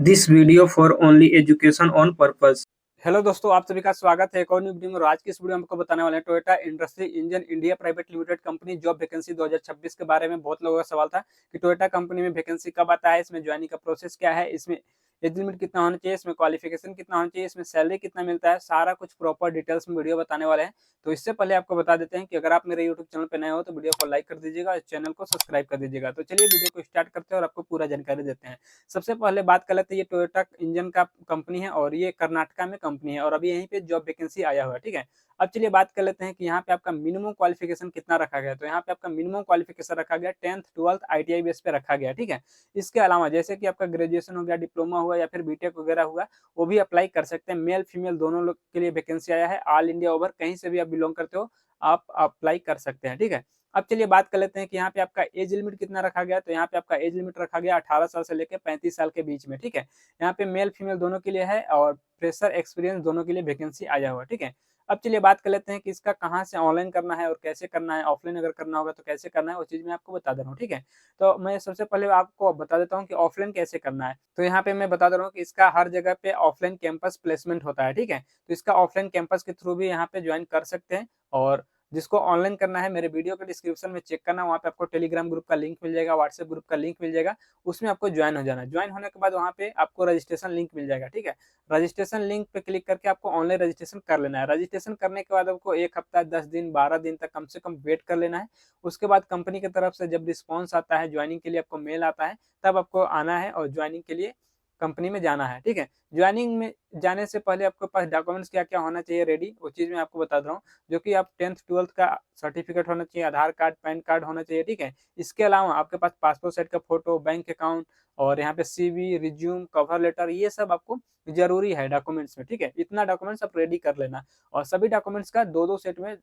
This video for only education on purpose। Hello दोस्तों, आप सभी का स्वागत है एक और न्यू वीडियो में। और आज की इस वीडियो में आपको बताने वाले हैं Toyota industry engine India private limited company job vacancy 2026 के बारे में। बहुत लोगों का सवाल था कि टोयोटा कंपनी में वैकेंसी कब आता है, इसमें ज्वाइनिंग का प्रोसेस क्या है, इसमें एज लिमिट कितना होना चाहिए, इसमें क्वालिफिकेशन कितना होना चाहिए, इसमें सैलरी कितना मिलता है, सारा कुछ प्रॉपर डिटेल्स में वीडियो बताने वाले हैं। तो इससे पहले आपको बता देते हैं कि अगर आप मेरे यूट्यूब चैनल पर नए हो तो वीडियो को लाइक कर दीजिएगा और चैनल को सब्सक्राइब कर दीजिएगा। तो चलिए वीडियो को स्टार्ट करते हैं और आपको पूरा जानकारी देते हैं। सबसे पहले बात कर लेते हैं, ये टोयोटा इंजन का कंपनी है और ये कर्नाटका में कंपनी है और अभी यहीं पे जॉब वैकेंसी आया हुआ है। ठीक है, अब चलिए बात कर लेते हैं कि यहाँ पे आपका मिनिमम क्वालिफिकेशन कितना रखा गया है। तो यहाँ पे आपका मिनिमम क्वालिफिकेशन रखा गया 10th 12th ITI बेस पे रखा गया। ठीक है, इसके अलावा जैसे कि आपका ग्रेजुएशन हो गया, डिप्लोमा हुआ या फिर बीटेक वगैरह हुआ, वो भी अप्लाई कर सकते हैं। मेल फीमेल दोनों लोग के लिए वैकेंसी आया है। ऑल इंडिया ओवर कहीं से भी आप बिलोंग करते हो आप अप्लाई कर सकते हैं। ठीक है, अब चलिए बात कर लेते हैं कि यहाँ पे आपका एज लिमिट कितना रखा गया है। तो यहाँ पे आपका एज लिमिट रखा गया 18 साल से लेकर 35 साल के बीच में। ठीक है, यहाँ पे मेल फीमेल दोनों के लिए है और फ्रेशर एक्सपीरियंस दोनों के लिए वैकेंसी आया हुआ है। ठीक है, अब चलिए बात कर लेते हैं कि इसका कहाँ से ऑनलाइन करना है और कैसे करना है, ऑफलाइन अगर करना होगा तो कैसे करना है, वो चीज़ मैं आपको बता दे रहा हूँ। ठीक है, तो मैं सबसे पहले आपको बता देता हूँ कि ऑफलाइन कैसे करना है। तो यहाँ पे मैं बता दे रहा हूँ कि इसका हर जगह पे ऑफलाइन कैंपस प्लेसमेंट होता है। ठीक है, तो इसका ऑफलाइन कैंपस के थ्रू भी यहाँ पे ज्वाइन कर सकते हैं। और जिसको ऑनलाइन करना है मेरे वीडियो के डिस्क्रिप्शन में चेक करना, वहाँ पे आपको टेलीग्राम ग्रुप का लिंक मिल जाएगा, व्हाट्सएप ग्रुप का लिंक मिल जाएगा, उसमें आपको ज्वाइन हो जाना है। ज्वाइन होने के बाद वहाँ पे आपको रजिस्ट्रेशन लिंक मिल जाएगा। ठीक है, रजिस्ट्रेशन लिंक पे क्लिक करके आपको ऑनलाइन रजिस्ट्रेशन कर लेना है। रजिस्ट्रेशन करने के बाद आपको 1 हफ्ता 10 दिन 12 दिन तक कम से कम वेट कर लेना है। उसके बाद कंपनी की तरफ से जब रिस्पॉन्स आता है, ज्वाइनिंग के लिए आपको मेल आता है, तब आपको आना है और ज्वाइनिंग के लिए कंपनी में जाना है। ठीक है, ज्वाइनिंग में जाने से पहले आपके पास डॉक्यूमेंट्स क्या क्या होना चाहिए रेडी, वो चीज़ मैं आपको बता रहा हूँ। जो कि आप 10th 12th का सर्टिफिकेट होना चाहिए, आधार कार्ड पैन कार्ड होना चाहिए। ठीक है, इसके अलावा आपके पास पासपोर्ट साइज का फोटो, बैंक अकाउंट और यहाँ पे CV रिज्यूम कवर लेटर, ये सब आपको जरूरी है डॉक्यूमेंट्स में। ठीक है, इतना डॉक्यूमेंट्स आप रेडी कर लेना और सभी डॉक्यूमेंट्स का दो दो सेट में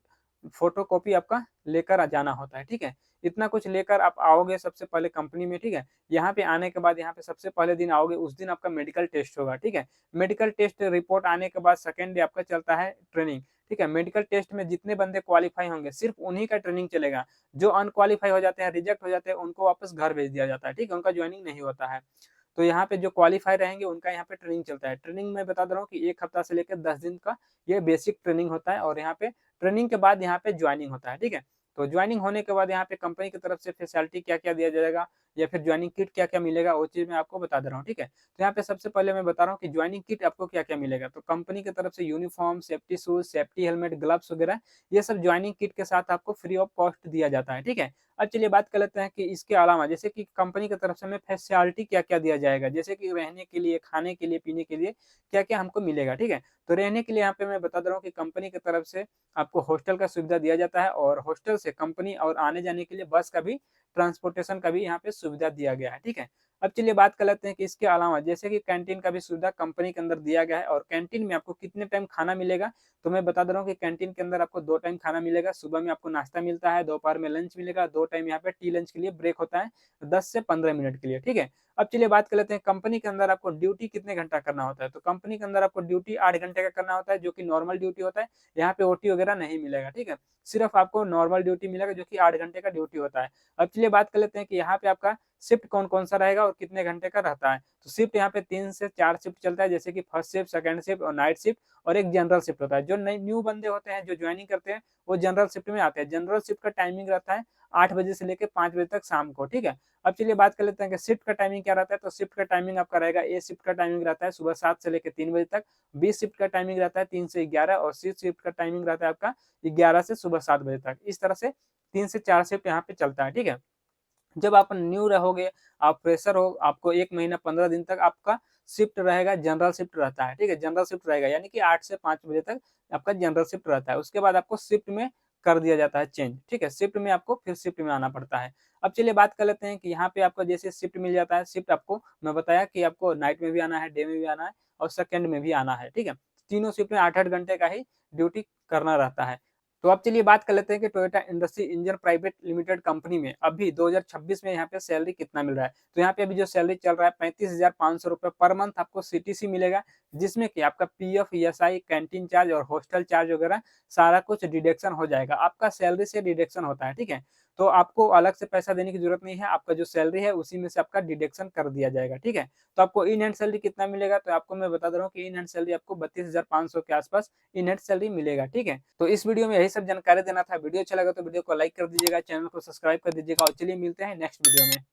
फोटो कॉपी आपका लेकर जाना होता है। ठीक है, इतना कुछ लेकर आप आओगे सबसे पहले कंपनी में। ठीक है, यहाँ पे आने के बाद यहाँ पे सबसे पहले दिन आओगे, उस दिन आपका मेडिकल टेस्ट होगा। ठीक है, मेडिकल टेस्ट रिपोर्ट आने के बाद सेकेंड डे आपका चलता है ट्रेनिंग। ठीक है, मेडिकल टेस्ट में जितने बंदे क्वालिफाई होंगे सिर्फ उन्हीं का ट्रेनिंग चलेगा। जो अनक्वालिफाई हो जाते हैं, रिजेक्ट हो जाते हैं, उनको वापस घर भेज दिया जाता है। ठीक है, उनका ज्वाइनिंग नहीं होता है। तो यहाँ पे जो क्वालिफाई रहेंगे उनका यहाँ पे ट्रेनिंग चलता है। ट्रेनिंग में बता दे रहा हूँ कि 1 हफ्ता से लेकर 10 दिन का ये बेसिक ट्रेनिंग होता है और यहाँ पे ट्रेनिंग के बाद यहाँ पे ज्वाइनिंग होता है। ठीक है, तो ज्वाइनिंग होने के बाद यहाँ पे कंपनी की तरफ से फैसिलिटी क्या क्या दिया जाएगा या फिर ज्वाइनिंग किट क्या क्या मिलेगा, वो चीज़ मैं आपको बता दे रहा हूँ। ठीक है, तो यहाँ पे सबसे पहले मैं बता रहा हूँ कि ज्वाइनिंग किट आपको क्या क्या मिलेगा। तो कंपनी की तरफ से uniform, safety shoes, safety helmet, gloves वगैरह, ये सब ज्वाइनिंग किट के साथ आपको फ्री ऑफ कॉस्ट दिया जाता है। ठीक है, अब चलिए बात कर लेते हैं कि इसके अलावा जैसे कि कंपनी की तरफ से हमें फैसिलिटी क्या क्या दिया जाएगा, जैसे कि रहने के लिए, खाने के लिए, पीने के लिए क्या क्या हमको मिलेगा। ठीक है, तो रहने के लिए यहाँ पे मैं बता दे रहा हूँ कि कंपनी की तरफ से आपको हॉस्टल का सुविधा दिया जाता है और हॉस्टल से कंपनी और आने जाने के लिए बस का भी, ट्रांसपोर्टेशन का भी यहाँ पे सुविधा दिया गया है। ठीक है, अब चलिए बात कर लेते हैं कि इसके अलावा जैसे कि कैंटीन का भी सुविधा कंपनी के अंदर दिया गया है। और कैंटीन में आपको कितने टाइम खाना मिलेगा, तो मैं बता दे रहा हूँ कि कैंटीन के अंदर आपको 2 टाइम खाना मिलेगा। सुबह में आपको नाश्ता मिलता है, दोपहर में लंच मिलेगा, 2 टाइम यहाँ पे टी लंच के लिए ब्रेक होता है 10 से 15 मिनट के लिए। ठीक है, अब चलिए बात कर लेते हैं कंपनी के अंदर आपको ड्यूटी कितने घंटा करना होता है। तो कंपनी के अंदर आपको ड्यूटी 8 घंटे का करना होता है, जो कि नॉर्मल ड्यूटी होता है। यहाँ पे ओटी वगैरह नहीं मिलेगा। ठीक है, सिर्फ आपको नॉर्मल ड्यूटी मिलेगा जो कि 8 घंटे का ड्यूटी होता है। अब चलिए बात कर लेते हैं कि यहाँ पे आपका शिफ्ट कौन कौन सा रहेगा और कितने घंटे का रहता है। तो शिफ्ट यहाँ पे 3 से 4 शिफ्ट चलता है, जैसे कि फर्स्ट शिफ्ट, सेकंड शिफ्ट और नाइट शिफ्ट, और एक जनरल शिफ्ट होता है। जो नए न्यू बंदे होते हैं जो ज्वाइनिंग करते हैं वो जनरल शिफ्ट में आते हैं। जनरल शिफ्ट का टाइमिंग रहता है 8 बजे से लेकर 5 बजे तक शाम को। ठीक है, अब चलिए बात कर लेते हैं कि शिफ्ट का टाइमिंग क्या रहता है। तो शिफ्ट का टाइमिंग आपका रहेगा, ए शिफ्ट का टाइमिंग रहता है सुबह 7 से लेकर 3 बजे तक, बी शिफ्ट का टाइमिंग रहता है 3 से 11 और सी शिफ्ट का टाइमिंग रहता है आपका 11 से सुबह 7 बजे तक। इस तरह से 3 से 4 शिफ्ट यहाँ पे चलता है। ठीक है, जब आप न्यू रहोगे, आप फ्रेशर हो, आपको 1 महीना 15 दिन तक आपका शिफ्ट रहेगा, जनरल शिफ्ट रहता है। ठीक है, जनरल शिफ्ट रहेगा यानी कि 8 से 5 बजे तक आपका जनरल शिफ्ट रहता है। उसके बाद आपको शिफ्ट में कर दिया जाता है चेंज। ठीक है, शिफ्ट में आपको फिर शिफ्ट में आना पड़ता है। अब चलिए बात कर लेते हैं कि यहाँ पे आपको जैसे शिफ्ट मिल जाता है। शिफ्ट आपको मैं बताया कि आपको नाइट में भी आना है, डे में भी आना है और सेकंड में भी आना है। ठीक है, तीनों शिफ्ट में 8-8 घंटे का ही ड्यूटी करना रहता है। तो अब चलिए बात कर लेते हैं कि Toyota industry engine private limited company में अभी 2026 में यहाँ पे सैलरी कितना मिल रहा है। तो यहाँ पे अभी जो सैलरी चल रहा है 35,500 रुपये पर मंथ आपको CTC मिलेगा, जिसमें कि आपका PF, ESI, कैंटीन चार्ज और हॉस्टल चार्ज वगैरह सारा कुछ डिडक्शन हो जाएगा। आपका सैलरी से डिडक्शन होता है। ठीक है, तो आपको अलग से पैसा देने की जरूरत नहीं है, आपका जो सैलरी है उसी में से आपका डिडक्शन कर दिया जाएगा, ठीक है। तो आपको इन हैंड सैलरी कितना मिलेगा, तो आपको मैं बता दे रहा हूँ कि इन हैंड सैलरी आपको 32,500 के आसपास इन हैंड सैलरी मिलेगा, ठीक है। तो इस वीडियो में यही सब जानकारी देना था। वीडियो अच्छा लगा तो वीडियो को लाइक कर दीजिएगा, चैनल को सब्सक्राइब कर दीजिएगा और चलिए मिलते हैं नेक्स्ट वीडियो में।